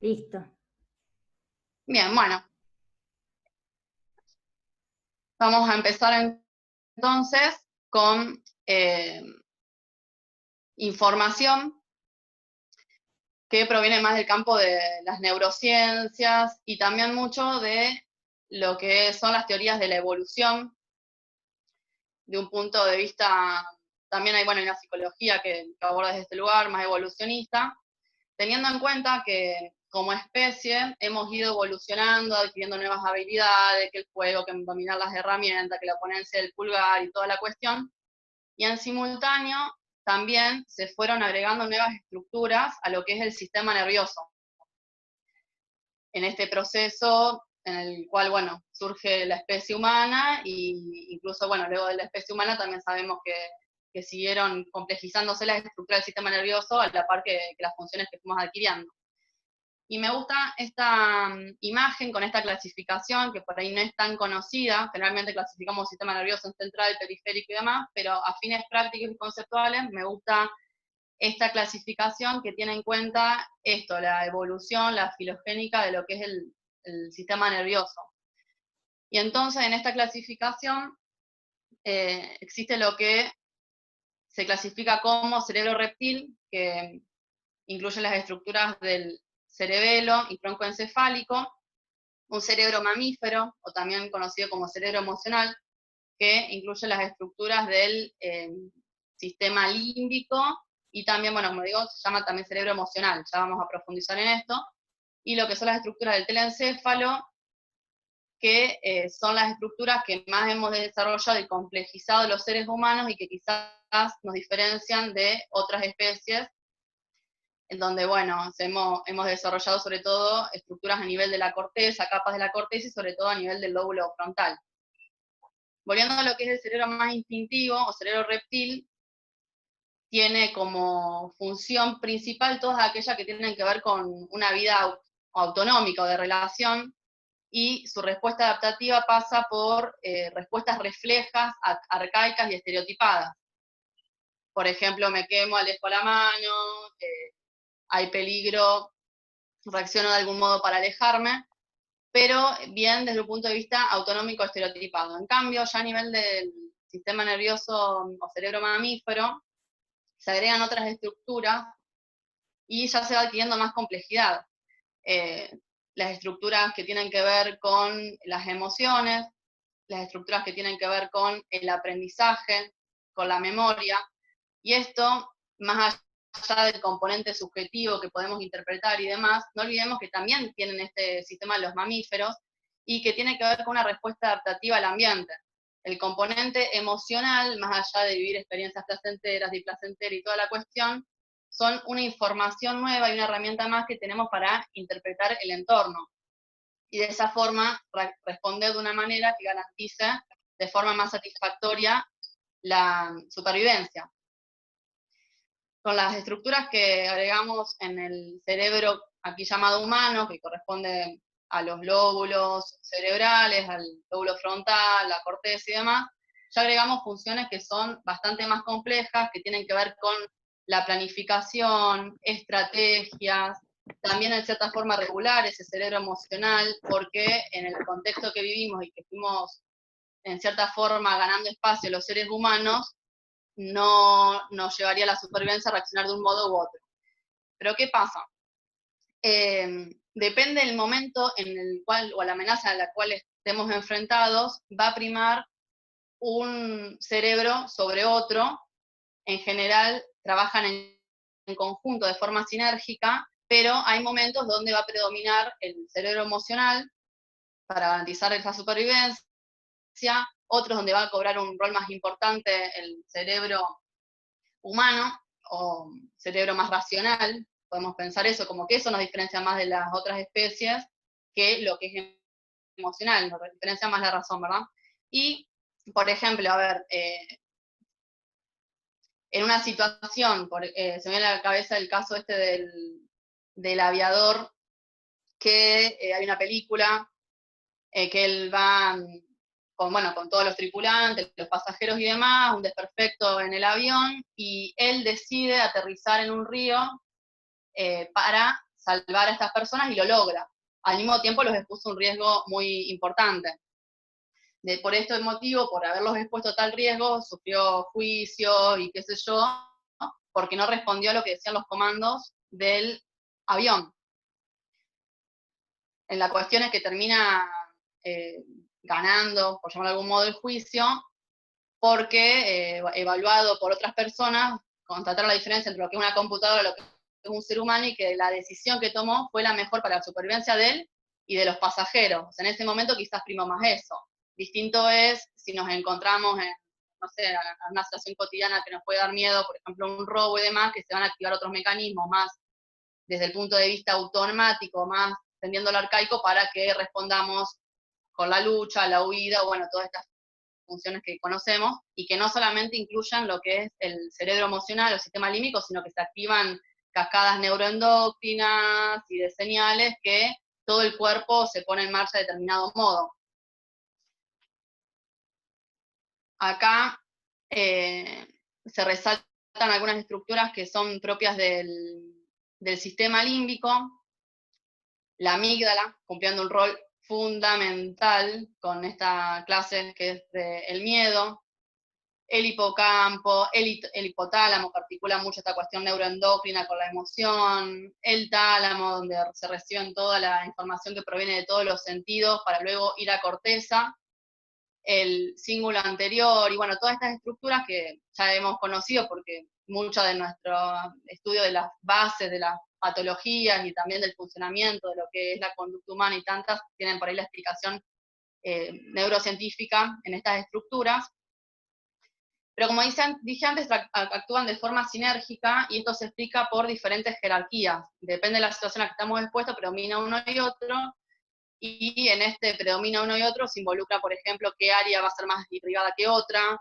Listo. Bien, bueno, vamos a empezar entonces con información que proviene más del campo de las neurociencias y también mucho de lo que son las teorías de la evolución, de un punto de vista, también hay, bueno, hay una psicología que aborda desde este lugar, más evolucionista, teniendo en cuenta que como especie hemos ido evolucionando, adquiriendo nuevas habilidades, que el juego, que dominar las herramientas, que la ponencia del pulgar y toda la cuestión, y en simultáneo también se fueron agregando nuevas estructuras a lo que es el sistema nervioso. En este proceso en el cual, bueno, surge la especie humana y incluso, bueno, luego de la especie humana también sabemos que siguieron complejizándose las estructuras del sistema nervioso a la par que las funciones que fuimos adquiriendo. Y me gusta esta imagen con esta clasificación, que por ahí no es tan conocida, generalmente clasificamos sistema nervioso en central, periférico y demás, pero a fines prácticos y conceptuales me gusta esta clasificación que tiene en cuenta esto, la evolución, la filogénica de lo que es el sistema nervioso. Y entonces en esta clasificación existe lo que se clasifica como cerebro reptil, que incluye las estructuras del cerebelo y tronco encefálico, un cerebro mamífero, o también conocido como cerebro emocional, que incluye las estructuras del sistema límbico y también, bueno, como digo, se llama también cerebro emocional, ya vamos a profundizar en esto, y lo que son las estructuras del telencéfalo, que son las estructuras que más hemos desarrollado y complejizado de los seres humanos y que quizás nos diferencian de otras especies, en donde, bueno, hemos desarrollado sobre todo estructuras a nivel de la corteza, capas de la corteza y sobre todo a nivel del lóbulo frontal. Volviendo a lo que es el cerebro más instintivo o cerebro reptil, tiene como función principal todas aquellas que tienen que ver con una vida autonómica o de relación, y su respuesta adaptativa pasa por respuestas reflejas, arcaicas y estereotipadas. Por ejemplo, me quemo, alejo la mano, hay peligro, reacciono de algún modo para alejarme, pero bien desde un punto de vista autonómico estereotipado. En cambio, ya a nivel del sistema nervioso o cerebro mamífero, se agregan otras estructuras y ya se va adquiriendo más complejidad. Eh, las estructuras que tienen que ver con las emociones, las estructuras que tienen que ver con el aprendizaje, con la memoria, y esto, más allá del componente subjetivo que podemos interpretar y demás, no olvidemos que también tienen este sistema de los mamíferos y que tiene que ver con una respuesta adaptativa al ambiente. El componente emocional, más allá de vivir experiencias placenteras, displacenteras y toda la cuestión, son una información nueva y una herramienta más que tenemos para interpretar el entorno. Y de esa forma responder de una manera que garantice de forma más satisfactoria la supervivencia. Con las estructuras que agregamos en el cerebro aquí llamado humano, que corresponde a los lóbulos cerebrales, al lóbulo frontal, la corteza y demás, ya agregamos funciones que son bastante más complejas, que tienen que ver con la planificación, estrategias, también en cierta forma regular ese cerebro emocional, porque en el contexto que vivimos y que fuimos en cierta forma ganando espacio los seres humanos, no nos llevaría a la supervivencia a reaccionar de un modo u otro. Pero ¿qué pasa? Depende del momento en el cual, o la amenaza a la cual estemos enfrentados, va a primar un cerebro sobre otro. En general trabajan en conjunto de forma sinérgica, pero hay momentos donde va a predominar el cerebro emocional para garantizar esa supervivencia, otros donde va a cobrar un rol más importante el cerebro humano o cerebro más racional, podemos pensar eso, como que eso nos diferencia más de las otras especies que lo que es emocional, nos diferencia más la razón, ¿verdad? Y, por ejemplo, a ver, en una situación, se me viene a la cabeza el caso este del aviador, que hay una película que él va con, bueno, con todos los tripulantes, los pasajeros y demás, un desperfecto en el avión, y él decide aterrizar en un río para salvar a estas personas y lo logra. Al mismo tiempo los expuso a un riesgo muy importante. Por este motivo, por haberlos expuesto a tal riesgo, sufrió juicio y qué sé yo, ¿no? Porque no respondió a lo que decían los comandos del avión. En la cuestión es que termina ganando, por llamarlo de algún modo, el juicio, porque evaluado por otras personas, constataron la diferencia entre lo que es una computadora y lo que es un ser humano, y que la decisión que tomó fue la mejor para la supervivencia de él y de los pasajeros. O sea, en ese momento quizás primó más eso. Distinto es si nos encontramos en, no sé, en una situación cotidiana que nos puede dar miedo, por ejemplo, un robo y demás, que se van a activar otros mecanismos más desde el punto de vista automático, más tendiendo al arcaico, para que respondamos con la lucha, la huida, o bueno, todas estas funciones que conocemos, y que no solamente incluyan lo que es el cerebro emocional o el sistema límbico, sino que se activan cascadas neuroendocrinas y de señales que todo el cuerpo se pone en marcha de determinado modo. Acá se resaltan algunas estructuras que son propias del sistema límbico. La amígdala, cumpliendo un rol fundamental con esta clase que es el miedo. El hipocampo, el hipotálamo, que articula mucho esta cuestión neuroendocrina con la emoción, el tálamo, donde se reciben toda la información que proviene de todos los sentidos, para luego ir a corteza, el cíngulo anterior, y bueno, todas estas estructuras que ya hemos conocido, porque mucho de nuestro estudio de las bases de las patologías y también del funcionamiento de lo que es la conducta humana y tantas, tienen por ahí la explicación neurocientífica en estas estructuras. Pero como dije antes, actúan de forma sinérgica, y esto se explica por diferentes jerarquías. Depende de la situación a la que estamos expuestos, predomina uno y otro, y en este predomina uno y otro se involucra, por ejemplo, qué área va a ser más irrigada que otra.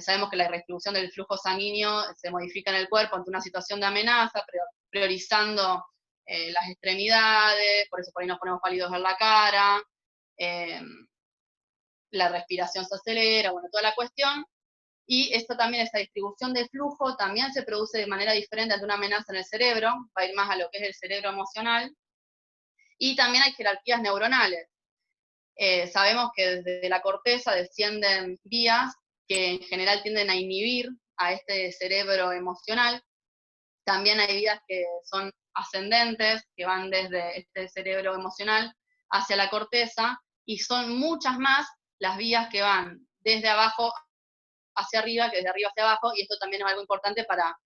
Sabemos que la redistribución del flujo sanguíneo se modifica en el cuerpo ante una situación de amenaza, priorizando las extremidades, por eso por ahí nos ponemos pálidos en la cara, la respiración se acelera, bueno, toda la cuestión. Y esto también, esta distribución de flujo también se produce de manera diferente ante una amenaza en el cerebro, va a ir más a lo que es el cerebro emocional, y también hay jerarquías neuronales. Sabemos que desde la corteza descienden vías que en general tienden a inhibir a este cerebro emocional. También hay vías que son ascendentes, que van desde este cerebro emocional hacia la corteza, y son muchas más las vías que van desde abajo hacia arriba que desde arriba hacia abajo, y esto también es algo importante para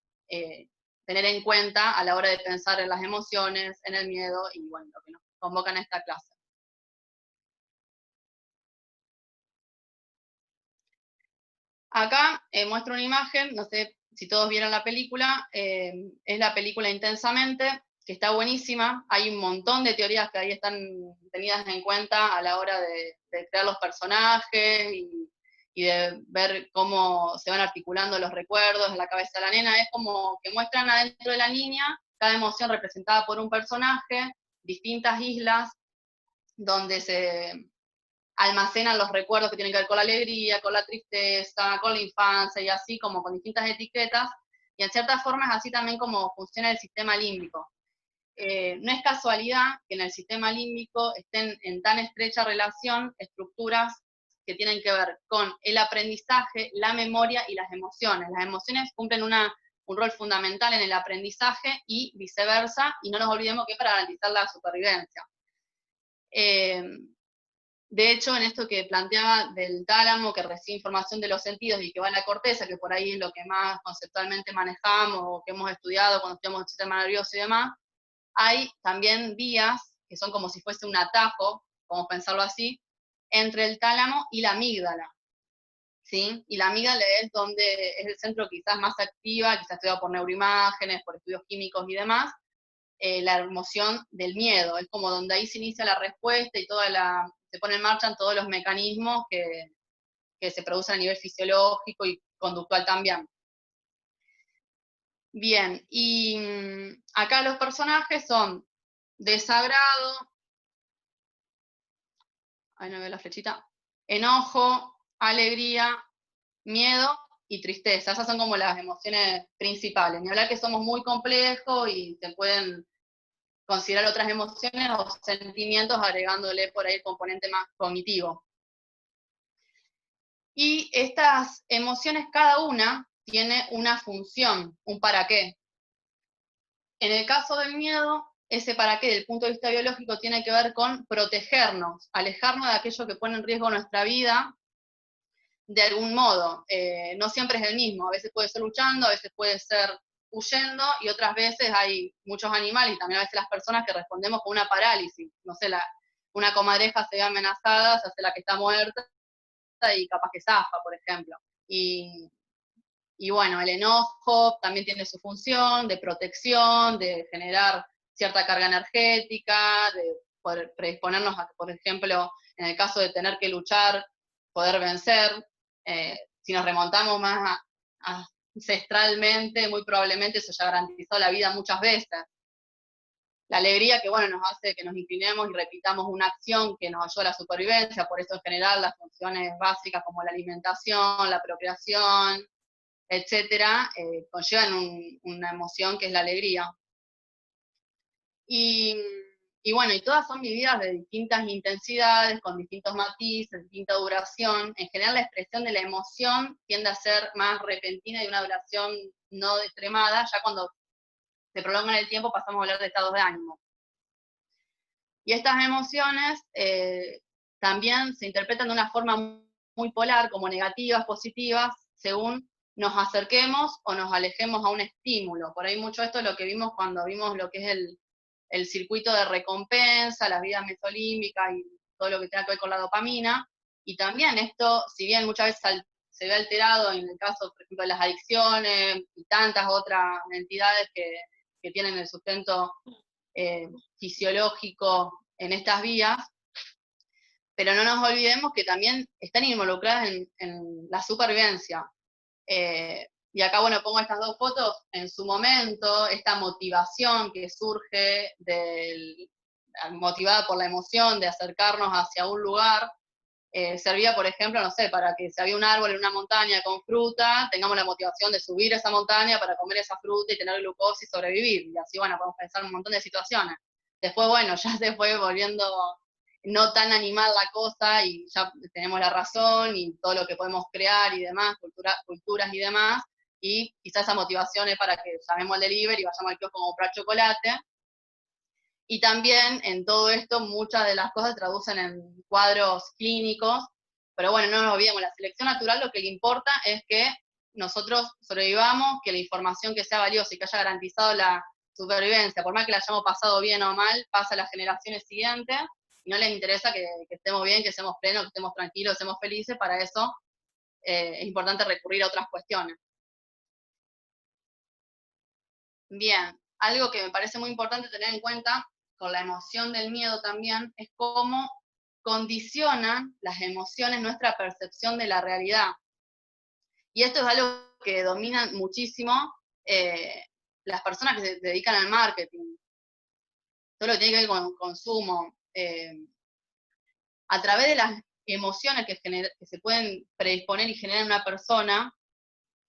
tener en cuenta a la hora de pensar en las emociones, en el miedo, y bueno, lo que nos convoca en esta clase. Acá muestro una imagen, no sé si todos vieron la película, es la película Intensamente, que está buenísima. Hay un montón de teorías que ahí están tenidas en cuenta a la hora de crear los personajes y de ver cómo se van articulando los recuerdos en la cabeza de la nena. Es como que muestran adentro de la niña cada emoción representada por un personaje, distintas islas donde se almacenan los recuerdos que tienen que ver con la alegría, con la tristeza, con la infancia, y así como con distintas etiquetas, y en cierta forma es así también como funciona el sistema límbico. No es casualidad que en el sistema límbico estén en tan estrecha relación estructuras que tienen que ver con el aprendizaje, la memoria y las emociones. Las emociones cumplen un rol fundamental en el aprendizaje y viceversa, y no nos olvidemos que es para garantizar la supervivencia. De hecho, en esto que planteaba del tálamo, que recibe información de los sentidos y que va a la corteza, que por ahí es lo que más conceptualmente manejamos o que hemos estudiado cuando estudiamos el sistema nervioso y demás, hay también vías que son como si fuese un atajo, podemos pensarlo así, entre el tálamo y la amígdala, ¿sí? Y la amígdala es donde es el centro quizás más activa, quizás estudiado por neuroimágenes, por estudios químicos y demás, la emoción del miedo. Es como donde ahí se inicia la respuesta y se pone en marcha todos los mecanismos que se producen a nivel fisiológico y conductual también. Bien, y acá los personajes son desagrado, ahí no veo la flechita, enojo, alegría, miedo y tristeza. Esas son como las emociones principales. Ni hablar que somos muy complejos y se pueden considerar otras emociones o sentimientos agregándole por ahí el componente más cognitivo. Y estas emociones, cada una tiene una función, un para qué. En el caso del miedo, ese para qué, desde el punto de vista biológico, tiene que ver con protegernos, alejarnos de aquello que pone en riesgo nuestra vida de algún modo. No siempre es el mismo, a veces puede ser luchando, a veces puede ser huyendo, y otras veces hay muchos animales, y también a veces las personas que respondemos con una parálisis. No sé, una comadreja se ve amenazada, se hace la que está muerta, y capaz que zafa, por ejemplo. Y bueno, el enojo también tiene su función de protección, de generar cierta carga energética, de poder predisponernos a, por ejemplo, en el caso de tener que luchar, poder vencer. Si nos remontamos más ancestralmente, muy probablemente eso ya garantizó la vida muchas veces. La alegría que, bueno, nos hace que nos inclinemos y repitamos una acción que nos ayuda a la supervivencia, por eso en general las funciones básicas como la alimentación, la procreación, etcétera, conllevan una emoción que es la alegría. Y, y bueno, y todas son vividas de distintas intensidades, con distintos matices, distinta duración. En general la expresión de la emoción tiende a ser más repentina y de una duración no extremada, ya cuando se prolonga en el tiempo pasamos a hablar de estados de ánimo. Y estas emociones también se interpretan de una forma muy polar, como negativas, positivas, según nos acerquemos o nos alejemos a un estímulo. Por ahí mucho esto es lo que vimos cuando vimos lo que es el circuito de recompensa, las vías mesolímbicas y todo lo que tenga que ver con la dopamina. Y también esto, si bien muchas veces se ve alterado en el caso, por ejemplo, de las adicciones y tantas otras entidades que tienen el sustento fisiológico en estas vías, pero no nos olvidemos que también están involucradas en la supervivencia. Y acá, bueno, pongo estas dos fotos. En su momento, esta motivación que surge motivada por la emoción de acercarnos hacia un lugar, servía, por ejemplo, no sé, para que si había un árbol en una montaña con fruta, tengamos la motivación de subir esa montaña para comer esa fruta y tener glucosa y sobrevivir. Y así, bueno, podemos pensar un montón de situaciones. Después, bueno, ya se fue volviendo no tan animal la cosa y ya tenemos la razón y todo lo que podemos crear y demás, culturas y demás, y quizás esa motivación es para que llamemos al delivery y vayamos al kiosco a comprar chocolate. Y también en todo esto muchas de las cosas se traducen en cuadros clínicos, pero bueno, no nos olvidemos, la selección natural lo que le importa es que nosotros sobrevivamos, que la información que sea valiosa y que haya garantizado la supervivencia, por más que la hayamos pasado bien o mal, pasa a las generaciones siguientes, y no les interesa que estemos bien, que seamos plenos, que estemos tranquilos, que estemos felices. Para eso es importante recurrir a otras cuestiones. Bien, algo que me parece muy importante tener en cuenta con la emoción del miedo también es cómo condicionan las emociones nuestra percepción de la realidad. Y esto es algo que dominan muchísimo las personas que se dedican al marketing, todo lo que tiene que ver con el consumo. A través de las emociones que se pueden predisponer y generar en una persona,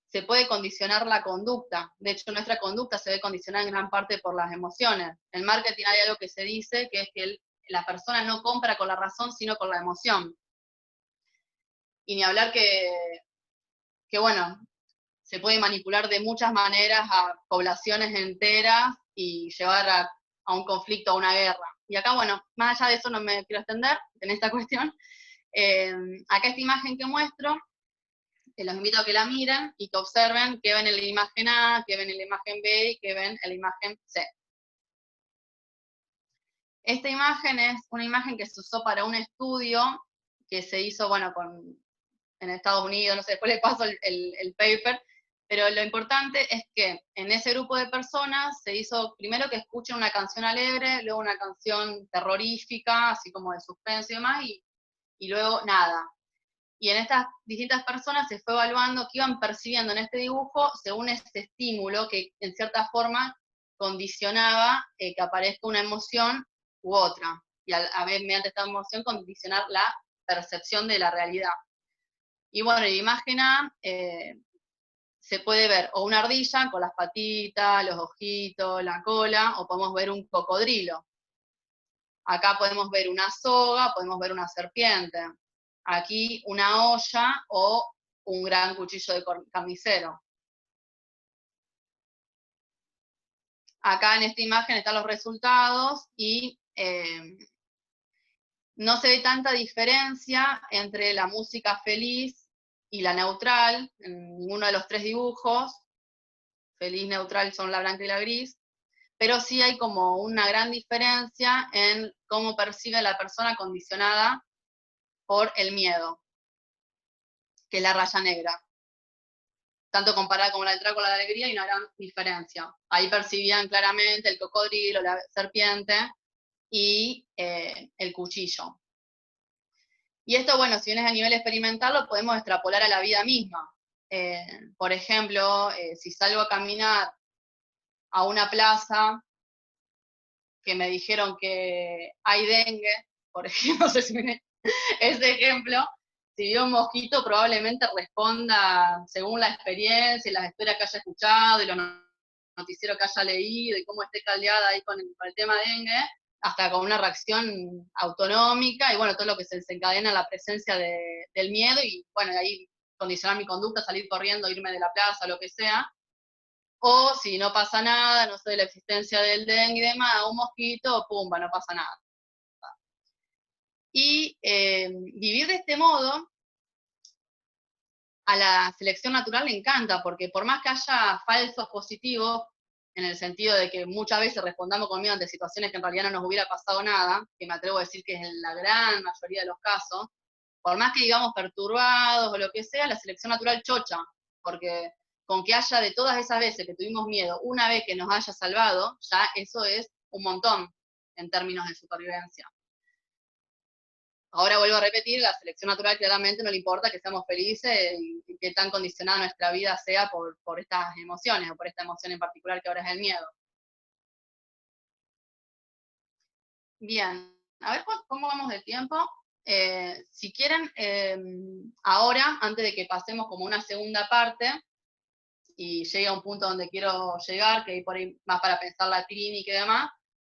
se puede condicionar la conducta. De hecho, nuestra conducta se ve condicionada en gran parte por las emociones. En marketing hay algo que se dice, que es que la persona no compra con la razón, sino con la emoción. Y ni hablar que bueno, se puede manipular de muchas maneras a poblaciones enteras y llevar a un conflicto, a una guerra. Y acá, bueno, más allá de eso no me quiero extender en esta cuestión. Acá esta imagen que muestro, los invito a que la miren y que observen qué ven en la imagen A, qué ven en la imagen B y qué ven en la imagen C. Esta imagen es una imagen que se usó para un estudio que se hizo, bueno, en Estados Unidos, no sé, después le paso el paper, pero lo importante es que en ese grupo de personas se hizo primero que escuchen una canción alegre, luego una canción terrorífica, así como de suspenso y demás, y luego nada. Y en estas distintas personas se fue evaluando qué iban percibiendo en este dibujo según este estímulo que en cierta forma condicionaba que aparezca una emoción u otra. Y a ver, mediante esta emoción condicionar la percepción de la realidad. Y bueno, la imagen A se puede ver o una ardilla con las patitas, los ojitos, la cola, o podemos ver un cocodrilo. Acá podemos ver una soga, podemos ver una serpiente. Aquí una olla o un gran cuchillo de carnicero. Acá en esta imagen están los resultados y no se ve tanta diferencia entre la música feliz y la neutral en ninguno de los tres dibujos. Feliz, neutral son la blanca y la gris, pero sí hay como una gran diferencia en cómo percibe la persona condicionada por el miedo, que es la raya negra. Tanto comparada con la letra con la alegría, hay una gran diferencia. Ahí percibían claramente el cocodrilo, la serpiente y el cuchillo. Y esto, bueno, si bien es a nivel experimental, lo podemos extrapolar a la vida misma. Por ejemplo, si salgo a caminar a una plaza que me dijeron que hay dengue, por ejemplo, no sé si viene ese ejemplo, si veo un mosquito probablemente responda según la experiencia y las historias que haya escuchado y los noticieros que haya leído y cómo esté caldeada ahí con el tema dengue, hasta con una reacción autonómica y bueno, todo lo que se desencadena en la presencia del miedo y bueno, de ahí condicionar mi conducta, salir corriendo, irme de la plaza, lo que sea. O si no pasa nada, no sé, de la existencia del dengue y demás, un mosquito, pumba, no pasa nada. Y vivir de este modo a la selección natural le encanta, porque por más que haya falsos positivos, en el sentido de que muchas veces respondamos con miedo ante situaciones que en realidad no nos hubiera pasado nada, que me atrevo a decir que es en la gran mayoría de los casos, por más que digamos perturbados o lo que sea, la selección natural chocha, porque con que haya de todas esas veces que tuvimos miedo, una vez que nos haya salvado, ya eso es un montón en términos de supervivencia. Ahora vuelvo a repetir, la selección natural claramente no le importa que seamos felices y que tan condicionada nuestra vida sea por estas emociones o por esta emoción en particular que ahora es el miedo. Bien, a ver cómo vamos de tiempo. Si quieren, ahora, antes de que pasemos como una segunda parte y llegue a un punto donde quiero llegar, que hay por ahí más para pensar la clínica y demás,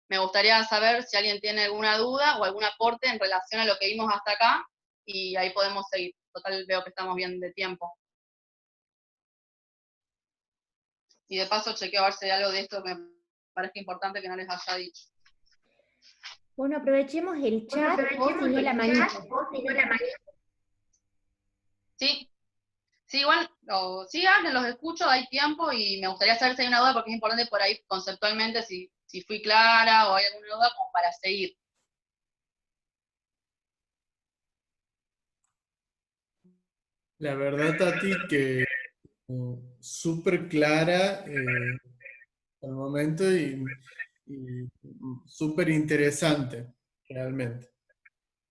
me gustaría saber si alguien tiene alguna duda o algún aporte en relación a lo que vimos hasta acá y ahí podemos seguir. Total, veo que estamos bien de tiempo. Y de paso chequeo a ver si hay algo de esto que me parezca importante que no les haya dicho. Bueno, aprovechemos el chat o si no la manito. Sí, sí, igual, sí, hablen, los escucho, hay tiempo y me gustaría saber si hay una duda porque es importante por ahí conceptualmente si fui clara o hay alguna duda como para seguir. La verdad, Tati, que súper clara al momento y súper interesante, realmente.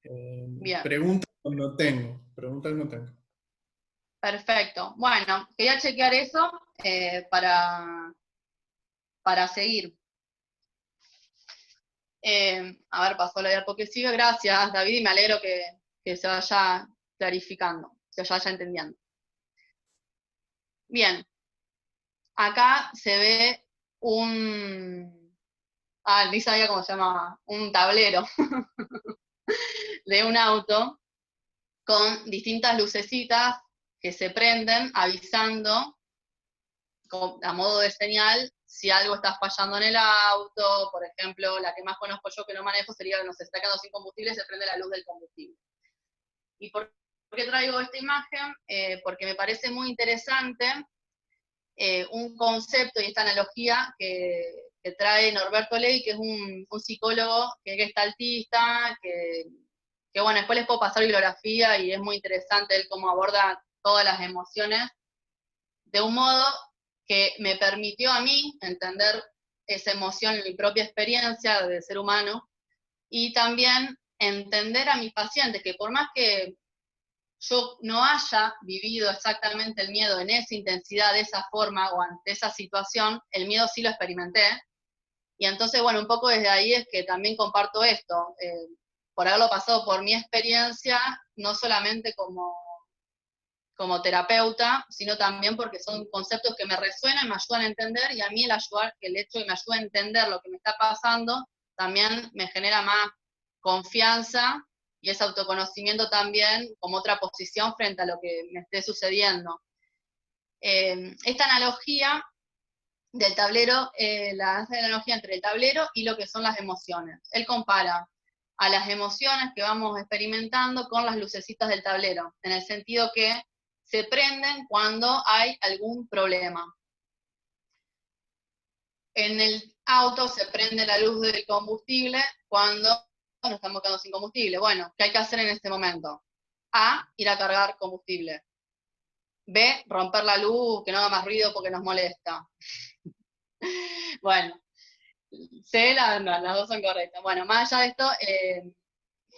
Bien, Preguntas no tengo, preguntas no tengo. perfecto. Bueno, quería chequear eso para seguir. A ver, pasó la diapo que sigue. Gracias, David, y me alegro que se vaya clarificando, se vaya entendiendo. Bien, acá se ve ni sabía cómo se llamaba, un tablero de un auto con distintas lucecitas que se prenden avisando a modo de señal si algo está fallando en el auto. Por ejemplo, la que más conozco yo que no manejo sería que nos está quedando sin combustible y se prende la luz del combustible. ¿Y por qué traigo esta imagen? Porque me parece muy interesante un concepto y esta analogía que trae Norberto Ley, que es un psicólogo que es gestaltista, que bueno, después les puedo pasar bibliografía y es muy interesante él cómo aborda todas las emociones de un modo que me permitió a mí entender esa emoción en mi propia experiencia de ser humano y también entender a mis pacientes que por más que yo no haya vivido exactamente el miedo en esa intensidad, de esa forma o ante esa situación, el miedo sí lo experimenté. Y entonces, bueno, un poco desde ahí es que también comparto esto, por haberlo pasado por mi experiencia, no solamente como como terapeuta, sino también porque son conceptos que me resuenan y me ayudan a entender, y a mí el hecho de que me ayude a entender lo que me está pasando, también me genera más confianza y ese autoconocimiento también como otra posición frente a lo que me esté sucediendo. Esta analogía del tablero, hace la analogía entre el tablero y lo que son las emociones. Él compara a las emociones que vamos experimentando con las lucecitas del tablero, en el sentido que se prenden cuando hay algún problema. En el auto se prende la luz del combustible cuando nos estamos quedando sin combustible. Bueno, ¿qué hay que hacer en este momento? A, ir a cargar combustible. B, romper la luz, que no haga más ruido porque nos molesta. Bueno, C, las dos son correctas. Bueno, más allá de esto,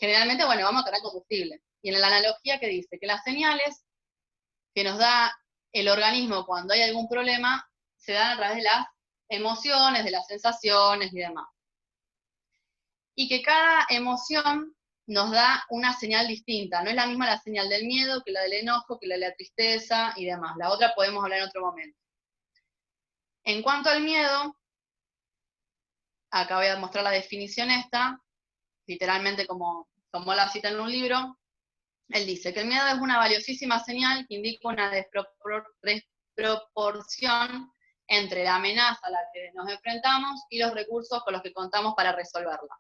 generalmente, bueno, vamos a cargar combustible. Y en la analogía que dice que las señales que nos da el organismo cuando hay algún problema se dan a través de las emociones, de las sensaciones y demás. Y que cada emoción nos da una señal distinta. No es la misma la señal del miedo que la del enojo, que la de la tristeza y demás. La otra podemos hablar en otro momento. En cuanto al miedo, acá voy a mostrar la definición esta, literalmente como la cita en un libro. Él dice que el miedo es una valiosísima señal que indica una desproporción entre la amenaza a la que nos enfrentamos y los recursos con los que contamos para resolverla.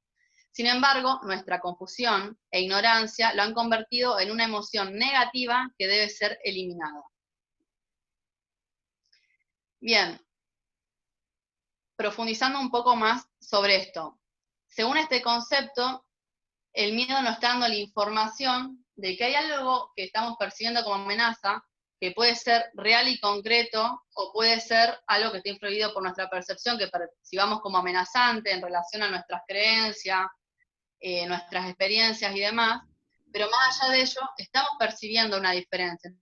Sin embargo, nuestra confusión e ignorancia lo han convertido en una emoción negativa que debe ser eliminada. Bien, profundizando un poco más sobre esto. Según este concepto, el miedo nos está dando la información de que hay algo que estamos percibiendo como amenaza, que puede ser real y concreto, o puede ser algo que está influido por nuestra percepción, que percibamos como amenazante en relación a nuestras creencias, nuestras experiencias y demás, pero más allá de ello, estamos percibiendo una diferencia entre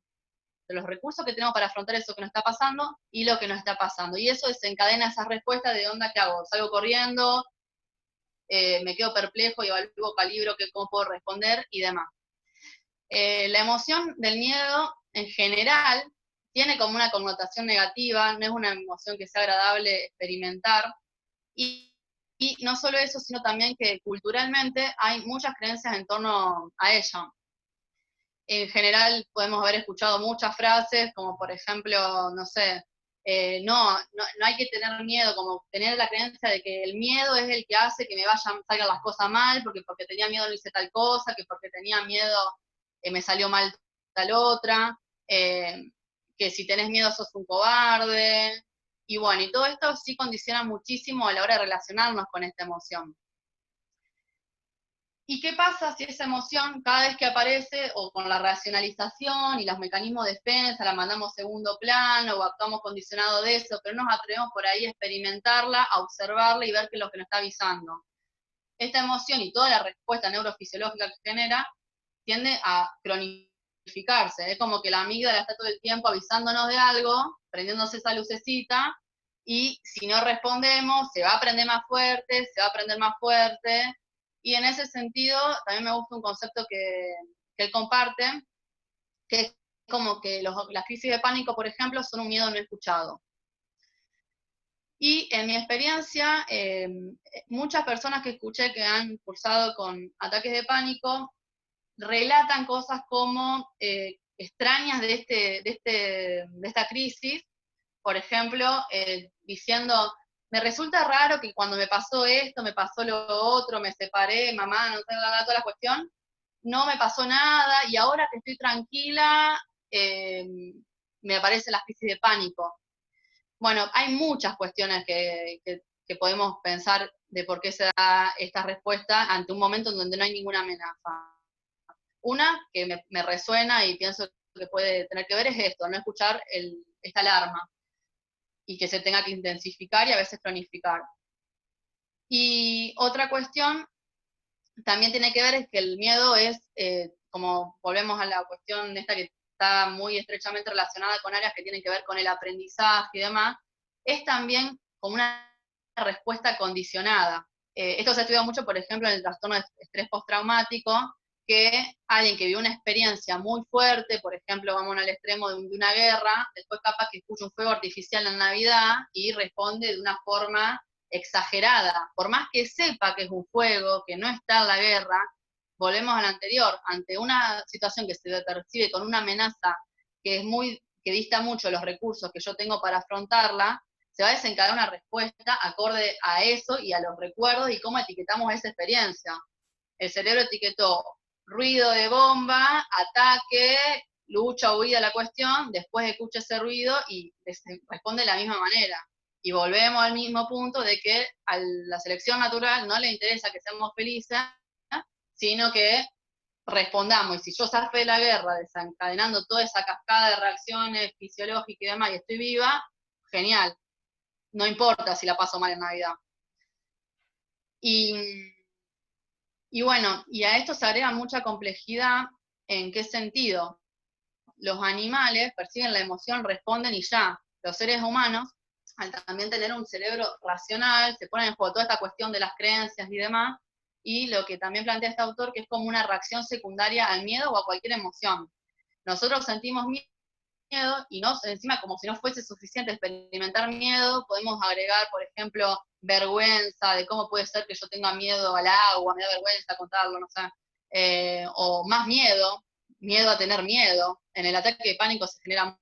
los recursos que tenemos para afrontar eso que nos está pasando y lo que nos está pasando. Y eso desencadena esas respuestas de onda, ¿qué hago? ¿Salgo corriendo? Me quedo perplejo y evalúo, calibro cómo puedo responder y demás. La emoción del miedo, en general, tiene como una connotación negativa, no es una emoción que sea agradable experimentar, y no solo eso, sino también que culturalmente hay muchas creencias en torno a ella. En general podemos haber escuchado muchas frases, como por ejemplo, no sé, no hay que tener miedo, como tener la creencia de que el miedo es el que hace que me salgan las cosas mal, porque tenía miedo no hice tal cosa, que porque tenía miedo me salió mal tal otra, que si tenés miedo sos un cobarde, y bueno, y todo esto sí condiciona muchísimo a la hora de relacionarnos con esta emoción. ¿Y qué pasa si esa emoción, cada vez que aparece, o con la racionalización y los mecanismos de defensa, la mandamos a segundo plano, o actuamos condicionado de eso, pero nos atrevemos por ahí a experimentarla, a observarla y ver qué es lo que nos está avisando? Esta emoción y toda la respuesta neurofisiológica que genera tiende a cronificarse. Es como que la amígdala está todo el tiempo avisándonos de algo, prendiéndose esa lucecita, y si no respondemos, se va a prender más fuerte, se va a prender más fuerte. Y en ese sentido, también me gusta un concepto que él comparte, que es como que las crisis de pánico, por ejemplo, son un miedo no escuchado. Y en mi experiencia, muchas personas que escuché que han cursado con ataques de pánico relatan cosas como extrañas de esta crisis, por ejemplo, diciendo, me resulta raro que cuando me pasó esto, me pasó lo otro, me separé, mamá, no sé, toda la cuestión, no me pasó nada, y ahora que estoy tranquila, me aparecen las crisis de pánico. Bueno, hay muchas cuestiones que podemos pensar de por qué se da esta respuesta ante un momento en donde no hay ninguna amenaza. Una que me resuena y pienso que puede tener que ver es esto, no escuchar esta alarma, y que se tenga que intensificar y a veces cronificar. Y otra cuestión también tiene que ver es que el miedo es, como volvemos a la cuestión esta que está muy estrechamente relacionada con áreas que tienen que ver con el aprendizaje y demás, es también como una respuesta condicionada. Esto se estudia mucho, por ejemplo, en el trastorno de estrés postraumático, que alguien que vive una experiencia muy fuerte, por ejemplo, vamos al extremo de una guerra, después capaz que escucha un fuego artificial en Navidad y responde de una forma exagerada. Por más que sepa que es un fuego, que no está en la guerra, volvemos al anterior, ante una situación que se percibe con una amenaza que dista mucho de los recursos que yo tengo para afrontarla, se va a desencadenar una respuesta acorde a eso y a los recuerdos y cómo etiquetamos esa experiencia. El cerebro etiquetó ruido de bomba, ataque, lucha, huida, la cuestión, después escucha ese ruido y responde de la misma manera. Y volvemos al mismo punto de que a la selección natural no le interesa que seamos felices, sino que respondamos. Y si yo zafé de la guerra desencadenando toda esa cascada de reacciones fisiológicas y demás y estoy viva, genial. No importa si la paso mal en Navidad. Y bueno, y a esto se agrega mucha complejidad. ¿En qué sentido? Los animales perciben la emoción, responden y ya. Los seres humanos, al también tener un cerebro racional, se ponen en juego toda esta cuestión de las creencias y demás, y lo que también plantea este autor, que es como una reacción secundaria al miedo o a cualquier emoción. Nosotros sentimos miedo y no, encima como si no fuese suficiente experimentar miedo, podemos agregar, por ejemplo, vergüenza, de cómo puede ser que yo tenga miedo al agua, me da vergüenza contarlo, no sé, o más miedo a tener miedo. En el ataque de pánico se genera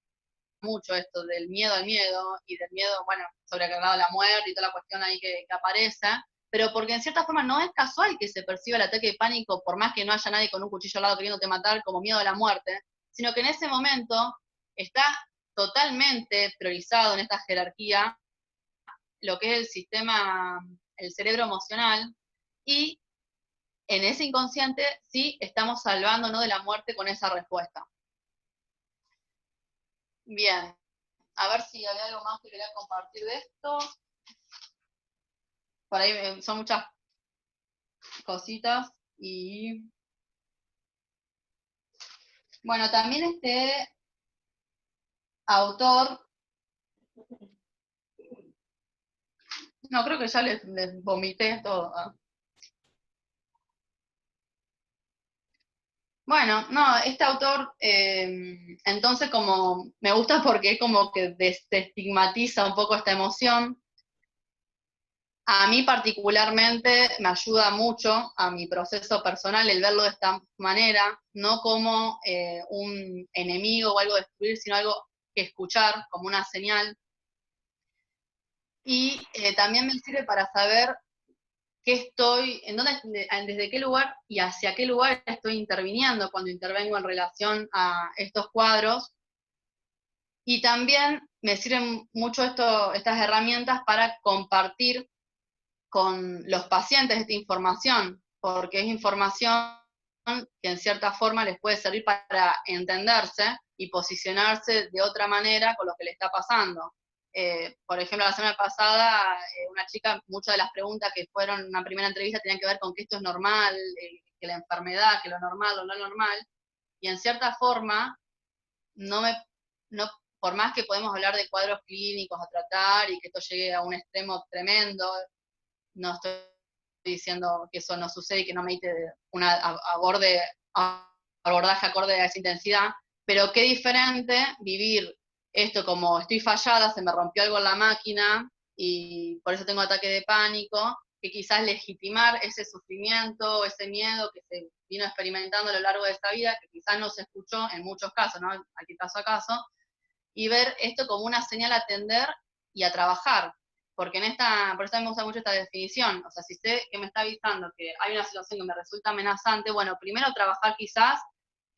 mucho esto del miedo al miedo, y del miedo, bueno, sobrecargado a la muerte y toda la cuestión ahí que aparece, pero porque en cierta forma no es casual que se perciba el ataque de pánico, por más que no haya nadie con un cuchillo al lado queriéndote matar, como miedo a la muerte, sino que en ese momento está totalmente priorizado en esta jerarquía lo que es el sistema, el cerebro emocional, y en ese inconsciente sí estamos salvándonos de la muerte con esa respuesta. Bien, a ver si había algo más que quería compartir de esto. Por ahí son muchas cositas y... Bueno, también este autor, no, creo que ya les vomité todo. Bueno, no, este autor, entonces como me gusta porque es como que desestigmatiza un poco esta emoción. A mí particularmente me ayuda mucho a mi proceso personal el verlo de esta manera, no como un enemigo o algo a destruir, sino algo que escuchar como una señal. Y también me sirve para saber qué estoy, en dónde, desde qué lugar y hacia qué lugar estoy interviniendo cuando intervengo en relación a estos cuadros. Y también me sirven mucho estas herramientas para compartir con los pacientes esta información, porque es información que en cierta forma les puede servir para entenderse y posicionarse de otra manera con lo que le está pasando. Por ejemplo, la semana pasada, una chica, muchas de las preguntas que fueron en una primera entrevista tenían que ver con que esto es normal, que la enfermedad, que lo normal o no normal, y en cierta forma, no, por más que podemos hablar de cuadros clínicos a tratar y que esto llegue a un extremo tremendo, no estoy diciendo que eso no sucede y que no medite un abordaje acorde a esa intensidad, pero qué diferente vivir esto como estoy fallada, se me rompió algo en la máquina y por eso tengo ataque de pánico, que quizás legitimar ese sufrimiento, ese miedo que se vino experimentando a lo largo de esta vida, que quizás no se escuchó en muchos casos, ¿no? Aquí caso a caso, y ver esto como una señal a atender y a trabajar. Porque por eso me gusta mucho esta definición, o sea, si sé que me está avisando que hay una situación que me resulta amenazante, bueno, primero trabajar quizás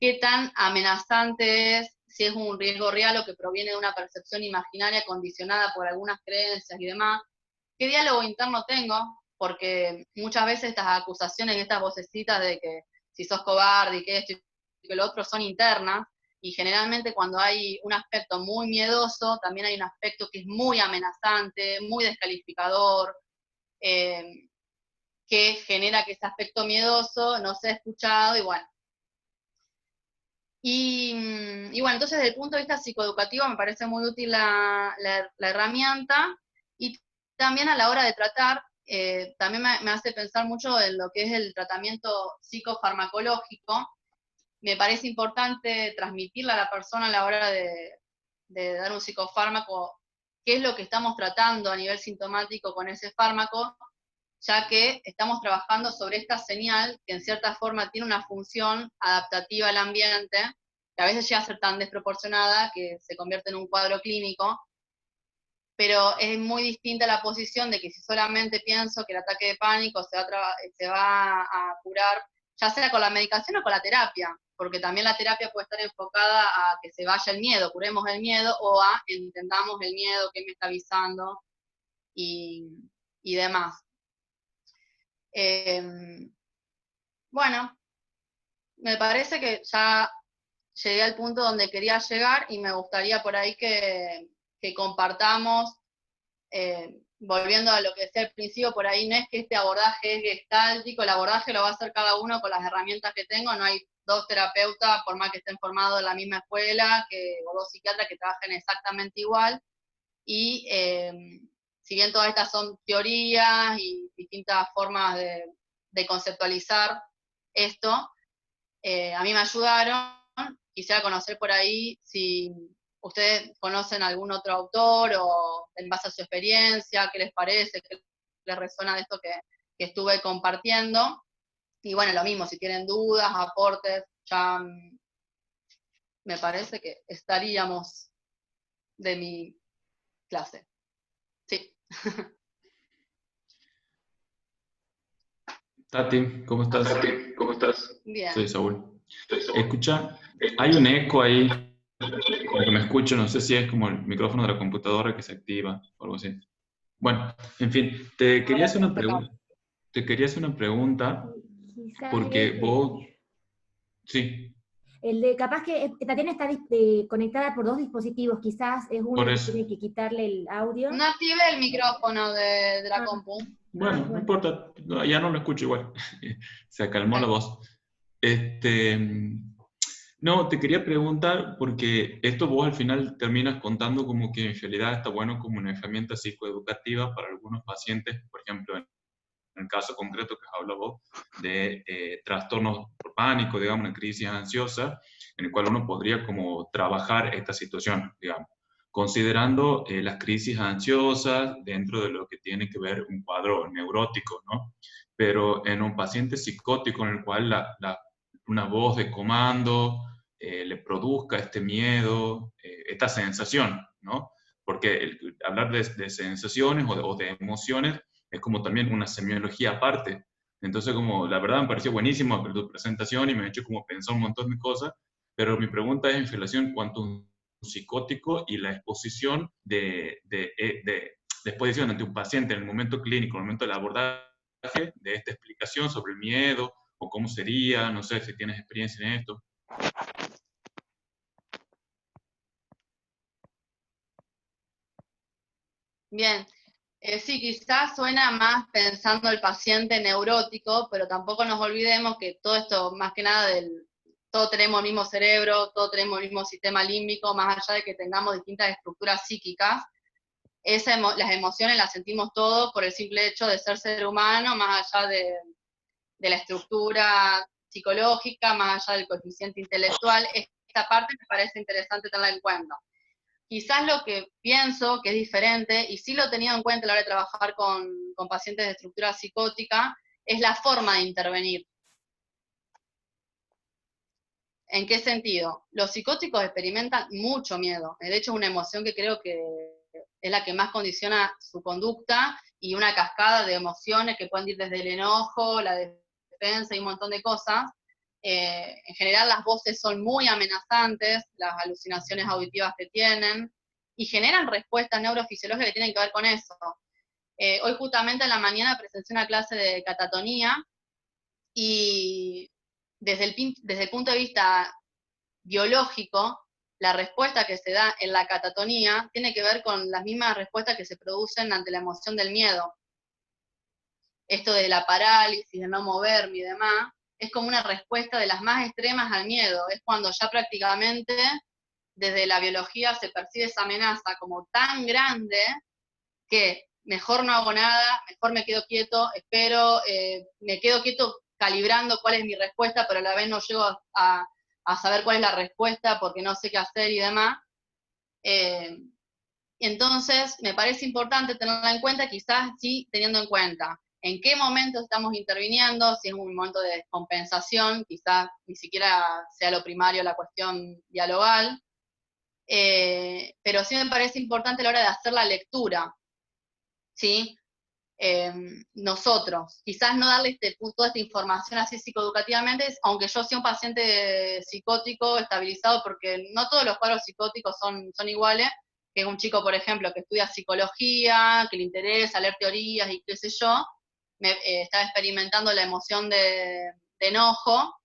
qué tan amenazante es, si es un riesgo real o que proviene de una percepción imaginaria condicionada por algunas creencias y demás, qué diálogo interno tengo, porque muchas veces estas acusaciones y estas vocecitas de que si sos cobarde y que esto y que lo otro son internas, y generalmente cuando hay un aspecto muy miedoso, también hay un aspecto que es muy amenazante, muy descalificador, que genera que ese aspecto miedoso no sea escuchado, y bueno. Y bueno, entonces desde el punto de vista psicoeducativo me parece muy útil la herramienta, y también a la hora de tratar también me hace pensar mucho en lo que es el tratamiento psicofarmacológico. Me parece importante transmitirle a la persona a la hora de dar un psicofármaco qué es lo que estamos tratando a nivel sintomático con ese fármaco, ya que estamos trabajando sobre esta señal que en cierta forma tiene una función adaptativa al ambiente, que a veces llega a ser tan desproporcionada que se convierte en un cuadro clínico, pero es muy distinta la posición de que si solamente pienso que el ataque de pánico se va a curar, ya sea con la medicación o con la terapia, porque también la terapia puede estar enfocada a que se vaya el miedo, curemos el miedo, o a entendamos el miedo, qué me está avisando, y demás. Bueno, me parece que ya llegué al punto donde quería llegar y me gustaría por ahí que compartamos, volviendo a lo que decía al principio, por ahí no es que este abordaje es gestáltico, el abordaje lo va a hacer cada uno con las herramientas que tengo, no hay dos terapeutas, por más que estén formados en la misma escuela, o dos psiquiatras que trabajen exactamente igual, y si bien todas estas son teorías y distintas formas de conceptualizar esto, a mí me ayudaron. Quisiera conocer por ahí si ustedes conocen algún otro autor o en base a su experiencia, qué les parece, qué les resuena de esto que estuve compartiendo. Y bueno, lo mismo, si tienen dudas, aportes, ya me parece que estaríamos de mi clase. Sí. Tati, ¿cómo estás? ¿Cómo estás? Bien. Soy Saúl. Escucha, hay un eco ahí, como que me escucho, no sé si es como el micrófono de la computadora que se activa o algo así. Bueno, en fin, te quería hacer una pregunta, Quizás porque vos, sí, el de capaz que Tatiana está conectada por dos dispositivos, quizás es uno por que eso. tiene que quitarle el audio. No active el micrófono de la compu. Bueno, no importa, ya no lo escucho igual. Se acalmó la voz. No, te quería preguntar, porque esto vos al final terminas contando como que en realidad está bueno como una herramienta psicoeducativa para algunos pacientes, por ejemplo, en el caso concreto que habla vos, de trastornos por pánico, digamos, una crisis ansiosa, en el cual uno podría como trabajar esta situación, digamos, considerando las crisis ansiosas dentro de lo que tiene que ver un cuadro neurótico, ¿no? Pero en un paciente psicótico en el cual una voz de comando le produzca este miedo, esta sensación, ¿no? Porque hablar de sensaciones o de emociones es como también una semiología aparte. Entonces, como la verdad me pareció buenísimo tu presentación y me ha hecho como pensar un montón de cosas, pero mi pregunta es en relación cuanto a un psicótico y la exposición de exposición ante un paciente en el momento clínico, en el momento del abordaje de esta explicación sobre el miedo o cómo sería, no sé si tienes experiencia en esto. Bien. Sí, quizás suena más pensando el paciente neurótico, pero tampoco nos olvidemos que todo esto, más que nada, todos tenemos el mismo cerebro, todos tenemos el mismo sistema límbico, más allá de que tengamos distintas estructuras psíquicas, las emociones las sentimos todos por el simple hecho de ser humano, más allá de la estructura psicológica, más allá del coeficiente intelectual. Esta parte me parece interesante tenerla en cuenta. Quizás lo que pienso que es diferente, y sí lo he tenido en cuenta a la hora de trabajar con pacientes de estructura psicótica, es la forma de intervenir. ¿En qué sentido? Los psicóticos experimentan mucho miedo. De hecho, es una emoción que creo que es la que más condiciona su conducta, y una cascada de emociones que pueden ir desde el enojo, la defensa y un montón de cosas. En general las voces son muy amenazantes, las alucinaciones auditivas que tienen, y generan respuestas neurofisiológicas que tienen que ver con eso. Hoy justamente en la mañana presencié una clase de catatonía, y desde el punto de vista biológico, la respuesta que se da en la catatonía tiene que ver con las mismas respuestas que se producen ante la emoción del miedo. Esto de la parálisis, de no moverme y demás, es como una respuesta de las más extremas al miedo. Es cuando ya prácticamente desde la biología se percibe esa amenaza como tan grande que mejor no hago nada, mejor me quedo quieto, espero, me quedo quieto calibrando cuál es mi respuesta, pero a la vez no llego a saber cuál es la respuesta porque no sé qué hacer y demás. Entonces, me parece importante tenerla en cuenta, quizás sí teniendo en cuenta en qué momento estamos interviniendo, si es un momento de descompensación, quizás ni siquiera sea lo primario la cuestión dialogal, pero sí me parece importante a la hora de hacer la lectura, ¿sí? Nosotros, quizás no darle toda esta información así psicoeducativamente, aunque yo sea un paciente psicótico estabilizado, porque no todos los cuadros psicóticos son iguales, que un chico, por ejemplo, que estudia psicología, que le interesa leer teorías y qué sé yo, estaba experimentando la emoción de enojo,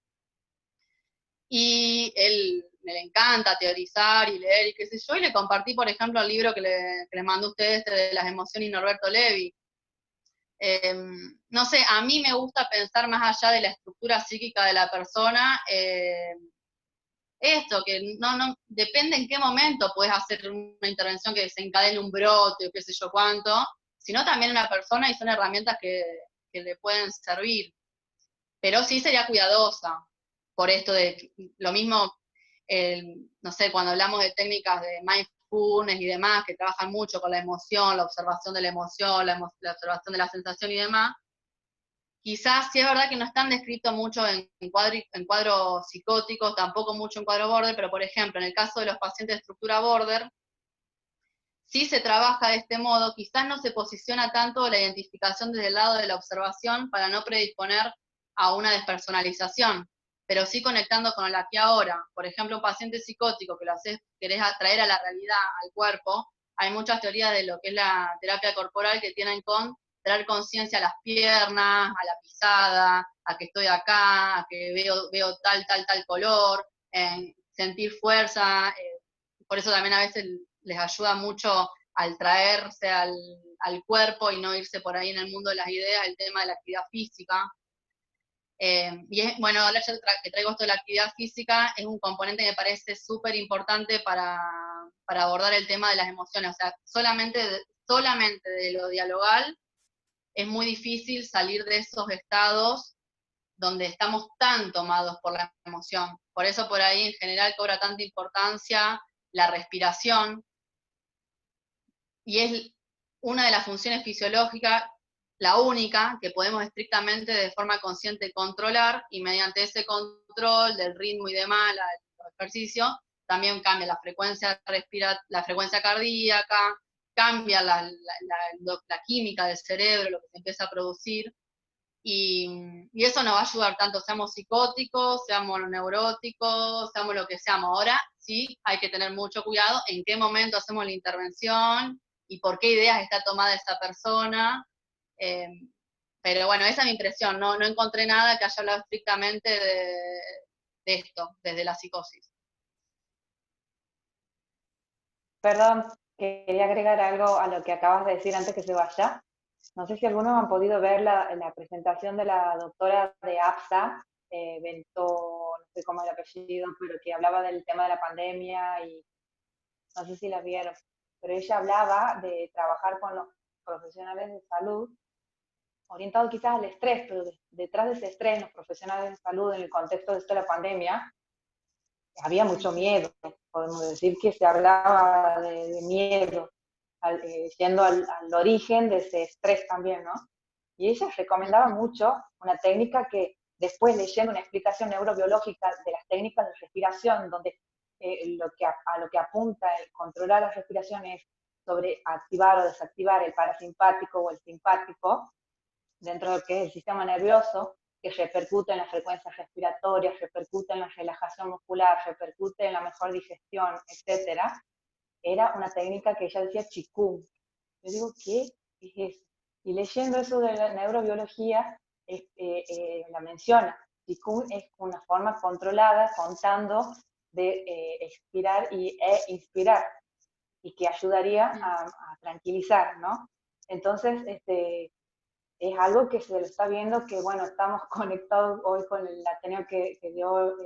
y él me le encanta teorizar y leer y qué sé yo, y le compartí, por ejemplo, el libro que les mandó a ustedes, de las emociones, y Norberto Levi. No sé, a mí me gusta pensar más allá de la estructura psíquica de la persona, esto, que no depende en qué momento puedes hacer una intervención que desencadene un brote o qué sé yo cuánto, sino también una persona, y son herramientas que le pueden servir. Pero sí sería cuidadosa por esto de lo mismo, no sé, cuando hablamos de técnicas de mindfulness y demás, que trabajan mucho con la emoción, la observación de la emoción, la observación de la sensación y demás, quizás sí es verdad que no están descritos mucho en cuadros psicóticos, tampoco mucho en cuadro border, pero por ejemplo, en el caso de los pacientes de estructura border, sí se trabaja de este modo, quizás no se posiciona tanto la identificación desde el lado de la observación para no predisponer a una despersonalización, pero sí conectando con el aquí y ahora. Por ejemplo, un paciente psicótico que querés atraer a la realidad, al cuerpo, hay muchas teorías de lo que es la terapia corporal que tienen con traer conciencia a las piernas, a la pisada, a que estoy acá, a que veo tal color, sentir fuerza, por eso también a veces les ayuda mucho al traerse al cuerpo y no irse por ahí en el mundo de las ideas, el tema de la actividad física. Bueno, ahora ya que traigo esto de la actividad física, es un componente que me parece súper importante para abordar el tema de las emociones. O sea, solamente de lo dialogal es muy difícil salir de esos estados donde estamos tan tomados por la emoción. Por eso por ahí en general cobra tanta importancia la respiración, y es una de las funciones fisiológicas, la única que podemos estrictamente de forma consciente controlar, y mediante ese control del ritmo y demás, los ejercicios, también cambia la frecuencia la frecuencia cardíaca, cambia la química del cerebro, lo que se empieza a producir, y eso nos va a ayudar tanto seamos psicóticos, seamos neuróticos, seamos lo que seamos. Ahora sí hay que tener mucho cuidado en qué momento hacemos la intervención y por qué ideas está tomada esa persona. Eh, pero bueno, esa es mi impresión, no encontré nada que haya hablado estrictamente de esto, desde la psicosis. Perdón, quería agregar algo a lo que acabas de decir antes que se vaya. No sé si algunos han podido ver la presentación de la doctora de APSA, Bento, no sé cómo es el apellido, pero que hablaba del tema de la pandemia, y no sé si la vieron, pero ella hablaba de trabajar con los profesionales de salud, orientado quizás al estrés, pero detrás de ese estrés, los profesionales de salud en el contexto de esto de la pandemia, había mucho miedo. Podemos decir que se hablaba de miedo, yendo al origen de ese estrés también, ¿no? Y ella recomendaba mucho una técnica que después, leyendo una explicación neurobiológica de las técnicas de respiración, donde a lo que apunta el controlar la respiración es sobre activar o desactivar el parasimpático o el simpático dentro de lo que es el sistema nervioso, que repercute en las frecuencias respiratorias, repercute en la relajación muscular, repercute en la mejor digestión, etcétera. Era una técnica que ella decía Qigong. Yo digo, ¿qué es eso? Y leyendo eso de la neurobiología, la menciona. Qigong es una forma controlada, contando, de expirar e inspirar, y que ayudaría a tranquilizar, ¿no? Entonces, es algo que se lo está viendo, que bueno, estamos conectados hoy con el Ateneo que dio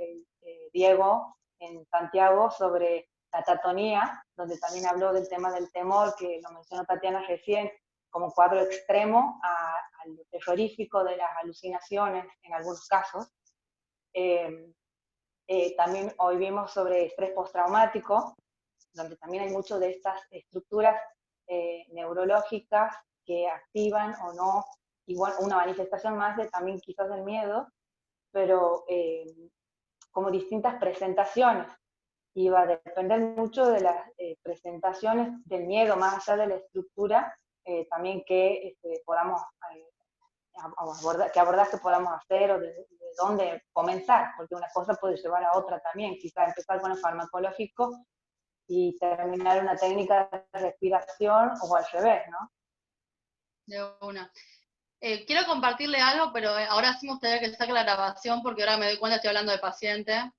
Diego en Santiago sobre la tatonía, donde también habló del tema del temor, que lo mencionó Tatiana recién, como cuadro extremo a lo terrorífico de las alucinaciones en algunos casos. También hoy vimos sobre estrés postraumático, donde también hay mucho de estas estructuras neurológicas que activan o no, igual una manifestación más de también quizás del miedo, pero como distintas presentaciones. Y va a depender mucho de las presentaciones del miedo, más allá de la estructura, también que podamos qué abordaje podamos hacer o de dónde comenzar, porque una cosa puede llevar a otra también, quizás empezar con el farmacológico y terminar una técnica de respiración o al revés, ¿no? De una. Quiero compartirle algo, pero ahora sí me gustaría que saque la grabación porque ahora me doy cuenta que estoy hablando de paciente